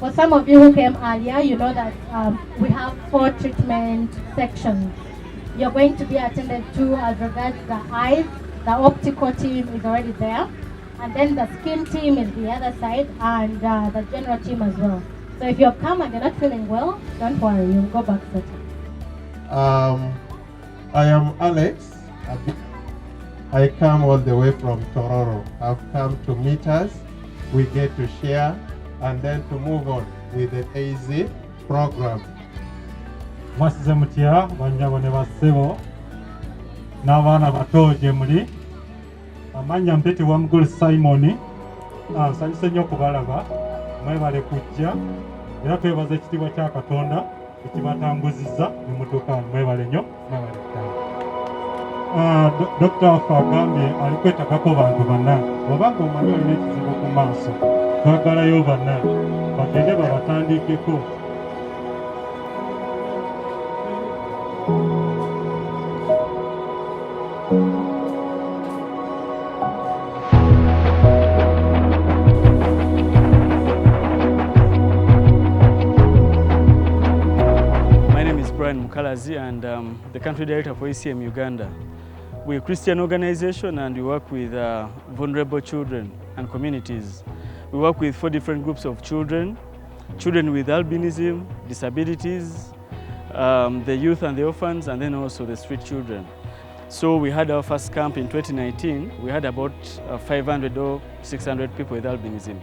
For some of you who came earlier, you know that we have 4 treatment sections. You're going to be attended to as regards the eyes. The optical team is already there. And then the skin team is the other side, and the general team as well. So if you've come and you're not feeling well, don't worry, you'll go back settled. I am Alex. I come all the way from Tororo. I've come to meet us. We get to share and then to move on with the AZ program. Mwasize mutya banyabo ne bassebo n'abaana bato gye muli. Amanya mpete wa Mugulu Simon. Nsanyuse nnyo okubalaba. Mwebale kujja era twebaza ekitiibwa kya Katonda ekibatambuzizza ne mutuuka. Mwebale nnyo, mwebale ddala. Dr. waffe agambye ali kwetagako bantu banna. Bw'obanga omanyi olina ekizibu ku maaso, twagalayo banna bagende babatandikeko. My name is Brian Mukalazi, and the country director for ECM Uganda. We're a Christian organization and we work with vulnerable children and communities. We work with 4 different groups of children: children with albinism, disabilities, the youth and the orphans, and then also the street children. So we had our first camp in 2019. We had about 500 or 600 people with albinism.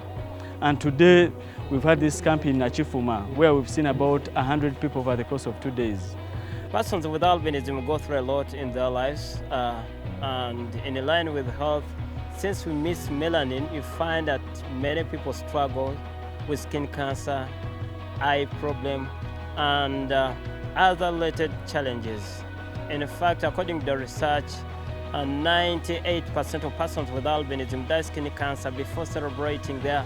And today we've had this camp in Achifuma, where we've seen about 100 people over the course of 2 days. Persons with albinism go through a lot in their lives, and in line with health, since we miss melanin, you find that many people struggle with skin cancer, eye problem, and other related challenges. In fact, according to the research, 98% of persons with albinism die skin cancer before celebrating their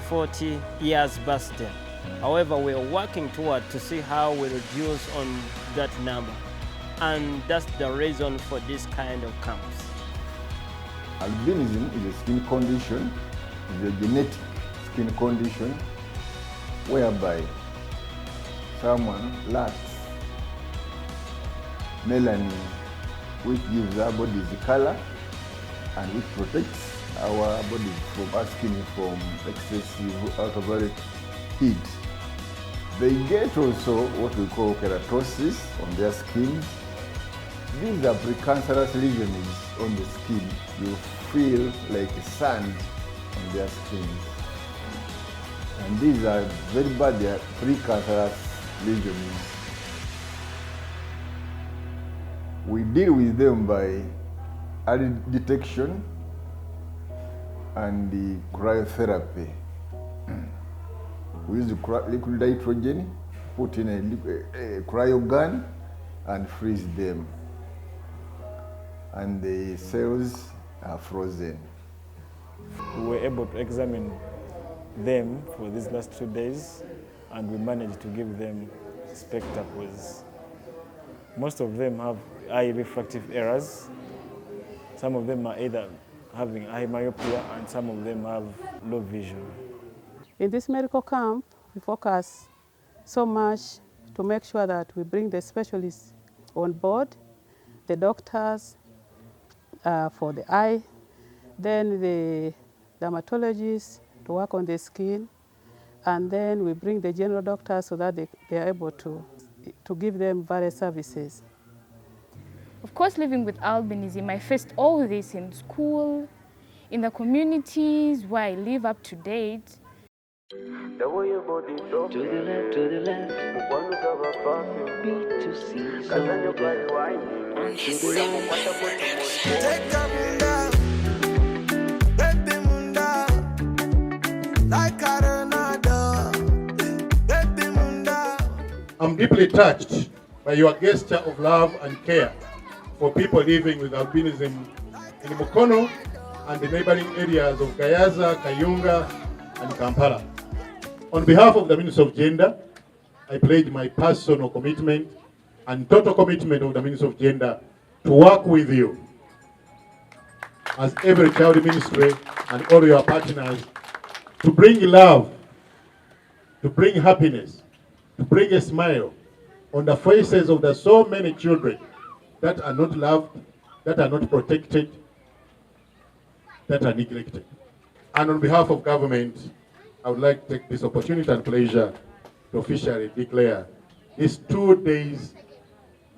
40 years birthday. However, we are working toward to see how we reduce on that number, and that's the reason for this kind of camps. Albinism is a skin condition, is a genetic skin condition whereby someone lacks melanin, which gives our bodies the color and which protects our bodies from asking from excessive ultraviolet heat. They get also what we call keratosis on their skin. These are precancerous lesions on the skin. You feel like sand on their skin. And these are very bad, they are precancerous lesions. We deal with them by early detection and the cryotherapy. We use the liquid nitrogen, put in a cryogun and freeze them. And the cells are frozen. We were able to examine them for these last 2 days, and we managed to give them spectacles. Most of them have eye refractive errors. Some of them are either having eye myopia and some of them have low vision. In this medical camp, we focus so much to make sure that we bring the specialists on board, the doctors for the eye, then the dermatologists to work on the skin, and then we bring the general doctors so that they are able to give them various services. Of course, living with albinism, I faced all this in school, in the communities where I live up to date. The way your body drop to the left, B2C, take a munda, baby munda, like Arenado, baby munda. I'm deeply touched by your gesture of love and care for people living with albinism in Mukono and the neighboring areas of Gayaza, Kayunga, and Kampala. On behalf of the Minister of Gender, I pledge my personal commitment and total commitment of the Minister of Gender to work with you as every child ministry and all your partners to bring love to bring happiness, to bring a smile on the faces of the so many children that are not loved, that are not protected, that are neglected. And on behalf of government, I would like to take this opportunity and pleasure to officially declare this 2 days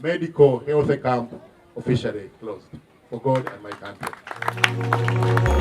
medical health camp officially closed for God and my country.